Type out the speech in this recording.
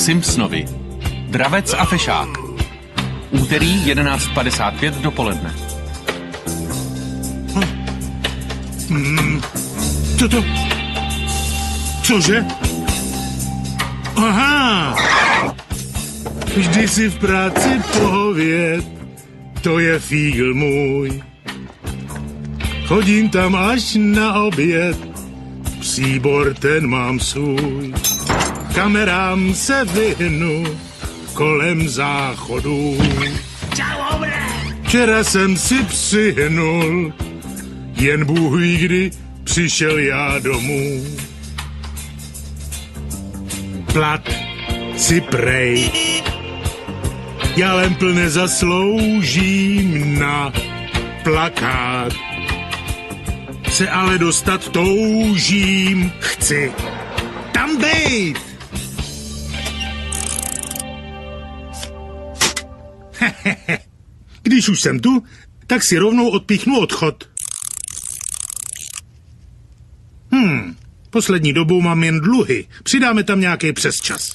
Simpsonovi. Dravec a fešák. Úterý 11:55 dopoledne. Co to? Cože? Aha! Vždy si v práci pohověd, to je fígl můj. Chodím tam až na oběd, příbor ten mám svůj. Kamerám se vyhnu kolem záchodů. Včera jsem si přihnul, jen Bůh ví, kdy přišel já domů. Plat si prej, já lempl nezasloužím na plakát. Se ale dostat toužím, chci tam bejt. Když už jsem tu, tak si rovnou odpíchnu odchod. Poslední dobou mám jen dluhy. Přidáme tam nějaký přesčas.